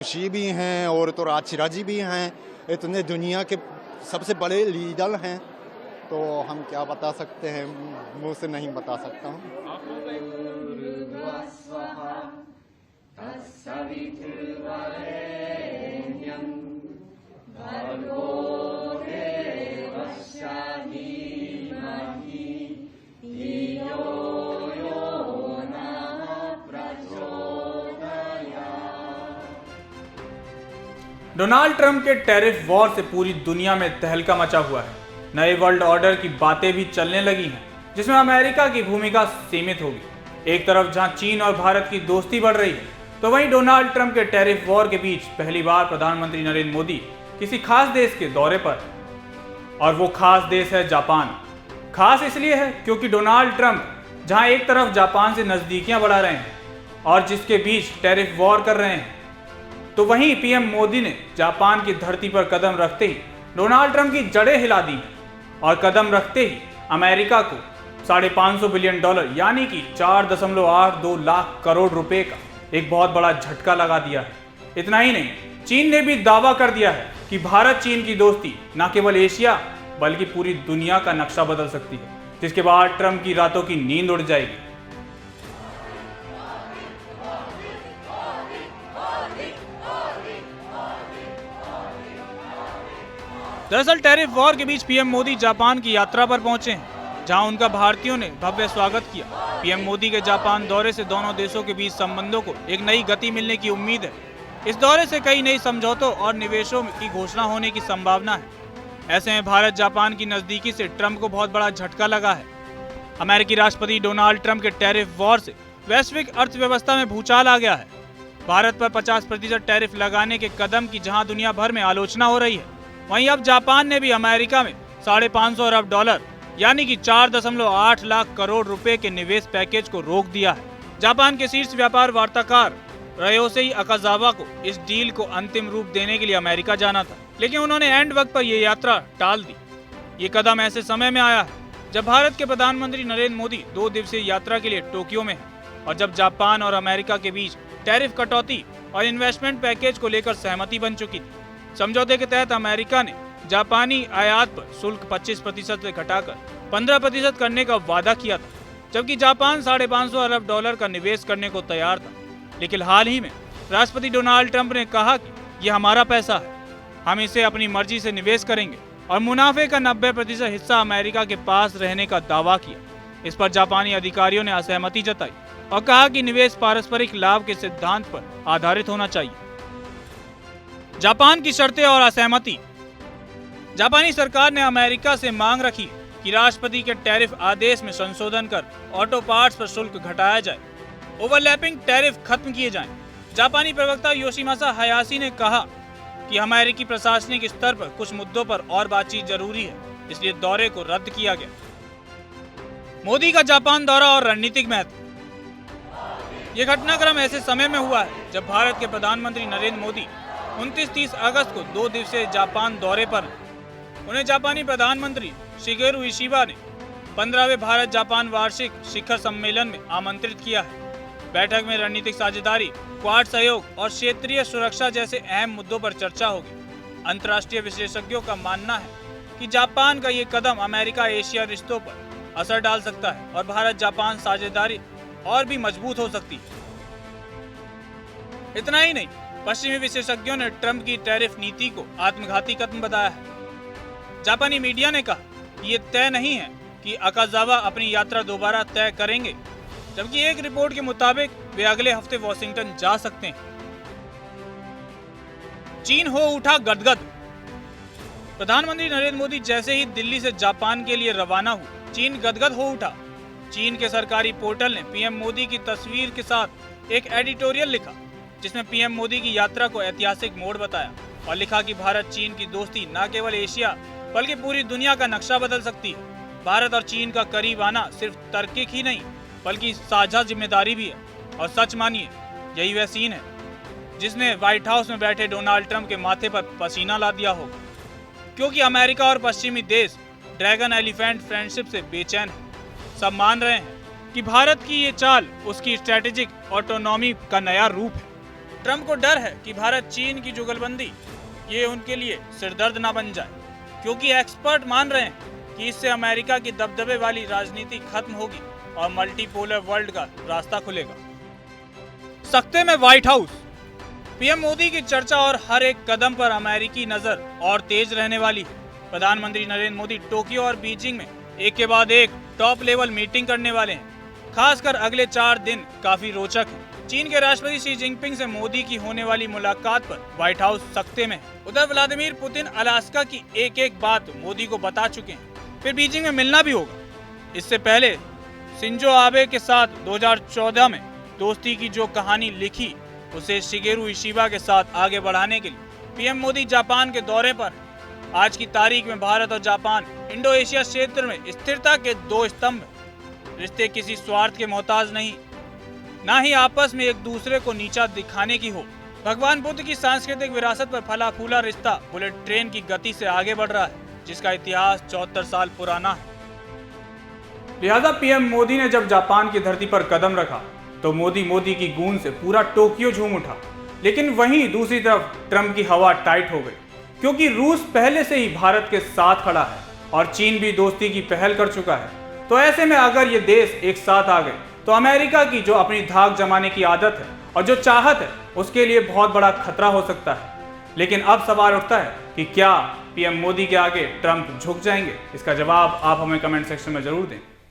She भी हैं और तो राजी भी हैं, इतने दुनिया के सबसे बड़े लीडर हैं, तो हम क्या बता सकते हैं, मुँह से नहीं बता सकता हूँ। डोनाल्ड ट्रंप के टैरिफ वॉर से पूरी दुनिया में तहलका मचा हुआ है। नए वर्ल्ड ऑर्डर की बातें भी चलने लगी हैं, जिसमें अमेरिका की भूमिका सीमित होगी। एक तरफ जहां चीन और भारत की दोस्ती बढ़ रही है, तो वहीं डोनाल्ड ट्रंप के टैरिफ वॉर के बीच पहली बार प्रधानमंत्री नरेंद्र मोदी किसी खास देश के दौरे पर, और वो खास देश है जापान। खास इसलिए है क्योंकि डोनाल्ड ट्रंप जहां एक तरफ जापान से नजदीकियां बढ़ा रहे हैं और जिसके बीच टैरिफ वॉर कर रहे हैं, तो वहीं पीएम मोदी ने जापान की धरती पर कदम रखते ही डोनाल्ड ट्रंप की जड़ें हिला दी और कदम रखते ही अमेरिका को $550 बिलियन यानी कि 4.82 लाख करोड़ रुपए का एक बहुत बड़ा झटका लगा दिया है। इतना ही नहीं, चीन ने भी दावा कर दिया है कि भारत चीन की दोस्ती न केवल एशिया बल्कि पूरी दुनिया का नक्शा बदल सकती है, जिसके बाद ट्रंप की रातों की नींद उड़ जाएगी। दरअसल टैरिफ वॉर के बीच पीएम मोदी जापान की यात्रा पर पहुंचे हैं, जहां उनका भारतीयों ने भव्य स्वागत किया। पीएम मोदी के जापान दौरे से दोनों देशों के बीच संबंधों को एक नई गति मिलने की उम्मीद है। इस दौरे से कई नई समझौतों और निवेशों की घोषणा होने की संभावना है। ऐसे में भारत जापान की नजदीकी से ट्रंप को बहुत बड़ा झटका लगा है। अमेरिकी राष्ट्रपति डोनाल्ड ट्रंप के टैरिफ वॉर से वैश्विक अर्थव्यवस्था में भूचाल आ गया है। भारत पर 50% टैरिफ लगाने के कदम की जहां दुनिया भर में आलोचना हो रही है, वहीं अब जापान ने भी अमेरिका में $550 अरब यानी कि 4.8 लाख करोड़ रुपए के निवेश पैकेज को रोक दिया है। जापान के शीर्ष व्यापार वार्ताकार रयोसेई अकाजावा को इस डील को अंतिम रूप देने के लिए अमेरिका जाना था, लेकिन उन्होंने एंड वक्त पर यह यात्रा टाल दी। ये कदम ऐसे समय में आया है जब भारत के प्रधानमंत्री नरेंद्र मोदी 2 दिवसीय यात्रा के लिए टोक्यो में हैं और जब जापान और अमेरिका के बीच टैरिफ कटौती और इन्वेस्टमेंट पैकेज को लेकर सहमति बन चुकी थी। समझौते के तहत अमेरिका ने जापानी आयात पर शुल्क 25% से घटाकर 15% करने का वादा किया था, जबकि जापान $550 अरब का निवेश करने को तैयार था। लेकिन हाल ही में राष्ट्रपति डोनाल्ड ट्रंप ने कहा कि यह हमारा पैसा है, हम इसे अपनी मर्जी से निवेश करेंगे और मुनाफे का 90% हिस्सा अमेरिका के पास रहने का दावा किया। इस पर जापानी अधिकारियों ने असहमति जताई और कहा कि निवेश पारस्परिक लाभ के सिद्धांत पर आधारित होना चाहिए। जापान की शर्तें और असहमति। जापानी सरकार ने अमेरिका से मांग रखी कि राष्ट्रपति के टैरिफ आदेश में संशोधन कर ऑटो पार्ट्स पर शुल्क घटाया जाए, ओवरलैपिंग टैरिफ खत्म किए जाएं। जापानी प्रवक्ता योशिमासा हयाशी ने कहा कि अमेरिकी प्रशासनिक स्तर पर कुछ मुद्दों पर और बातचीत जरूरी है, इसलिए दौरे को रद्द किया गया। मोदी का जापान दौरा और रणनीतिक महत्व। यह घटनाक्रम ऐसे समय में हुआ है जब भारत के प्रधानमंत्री नरेंद्र मोदी 29-30 अगस्त को 2 दिवसीय जापान दौरे पर। उन्हें जापानी प्रधानमंत्री शिगेरू इशिबा ने 15वें भारत जापान वार्षिक शिखर सम्मेलन में आमंत्रित किया है। बैठक में रणनीतिक साझेदारी, क्वाड सहयोग और क्षेत्रीय सुरक्षा जैसे अहम मुद्दों पर चर्चा होगी। अंतर्राष्ट्रीय विशेषज्ञों का मानना है कि जापान का ये कदम अमेरिका एशिया रिश्तों पर असर डाल सकता है और भारत जापान साझेदारी और भी मजबूत हो सकती है। इतना ही नहीं, पश्चिमी विशेषज्ञों ने ट्रंप की टैरिफ नीति को आत्मघाती कदम बताया है। जापानी मीडिया ने कहा कि ये तय नहीं है कि अकाजावा अपनी यात्रा दोबारा तय करेंगे, जबकि एक रिपोर्ट के मुताबिक वे अगले हफ्ते वॉशिंगटन जा सकते हैं। चीन हो उठा गदगद। प्रधानमंत्री नरेंद्र मोदी जैसे ही दिल्ली से जापान के लिए रवाना हुए, चीन गदगद हो उठा। चीन के सरकारी पोर्टल ने पीएम मोदी की तस्वीर के साथ एक एडिटोरियल लिखा, जिसमें पीएम मोदी की यात्रा को ऐतिहासिक मोड़ बताया और लिखा कि भारत चीन की दोस्ती न केवल एशिया बल्कि पूरी दुनिया का नक्शा बदल सकती है। भारत और चीन का करीब आना सिर्फ तार्किक ही नहीं बल्कि साझा जिम्मेदारी भी है। और सच मानिए, यही वह सीन है जिसने व्हाइट हाउस में बैठे डोनाल्ड ट्रंप के माथे पर पसीना ला दिया होगा, क्योंकि अमेरिका और पश्चिमी देश ड्रैगन एलिफेंट फ्रेंडशिप से बेचैन है। सब मान रहे हैं कि भारत की ये चाल उसकी स्ट्रेटेजिक ऑटोनॉमी का नया रूप है। ट्रंप को डर है कि भारत चीन की जुगलबंदी ये उनके लिए सिरदर्द ना बन जाए, क्योंकि एक्सपर्ट मान रहे हैं कि इससे अमेरिका की दबदबे वाली राजनीति खत्म होगी और मल्टीपोलर वर्ल्ड का रास्ता खुलेगा। सख्ते में व्हाइट हाउस, पीएम मोदी की चर्चा और हर एक कदम पर अमेरिकी नजर और तेज रहने वाली है। प्रधानमंत्री नरेंद्र मोदी टोक्यो और बीजिंग में एक के बाद एक टॉप लेवल मीटिंग करने वाले हैं। खासकर अगले 4 दिन काफी रोचक है। चीन के राष्ट्रपति शी जिनपिंग से मोदी की होने वाली मुलाकात पर व्हाइट हाउस सख्ते में है। उधर व्लादिमीर पुतिन अलास्का की एक एक बात मोदी को बता चुके हैं। फिर बीजिंग में मिलना भी होगा। इससे पहले शिंजो आबे के साथ 2014 में दोस्ती की जो कहानी लिखी, उसे शिगेरू इशिबा के साथ आगे बढ़ाने के लिए पीएम मोदी जापान के दौरे पर। आज की तारीख में भारत और जापान इंडो एशिया क्षेत्र में स्थिरता के 2 स्तंभ हैं। रिश्ते किसी स्वार्थ के मोहताज नहीं, ना ही आपस में एक दूसरे को नीचा दिखाने की हो। भगवान बुद्ध की सांस्कृतिक विरासत पर फला फूला रिश्ता बुलेट ट्रेन की गति से आगे बढ़ रहा है, जिसका इतिहास 74 साल पुराना है। लिहाजा पीएम मोदी ने जब जापान की धरती पर कदम रखा तो मोदी की गूंज से पूरा टोक्यो झूम उठा। लेकिन वहीं दूसरी तरफ ट्रंप की हवा टाइट हो गई, क्योंकि रूस पहले से ही भारत के साथ खड़ा है और चीन भी दोस्ती की पहल कर चुका है। तो ऐसे में अगर ये देश एक साथ आ गए तो अमेरिका की जो अपनी धाक जमाने की आदत है और जो चाहत है, उसके लिए बहुत बड़ा खतरा हो सकता है। लेकिन अब सवाल उठता है कि क्या पीएम मोदी के आगे ट्रंप झुक जाएंगे? इसका जवाब आप हमें कमेंट सेक्शन में जरूर दें।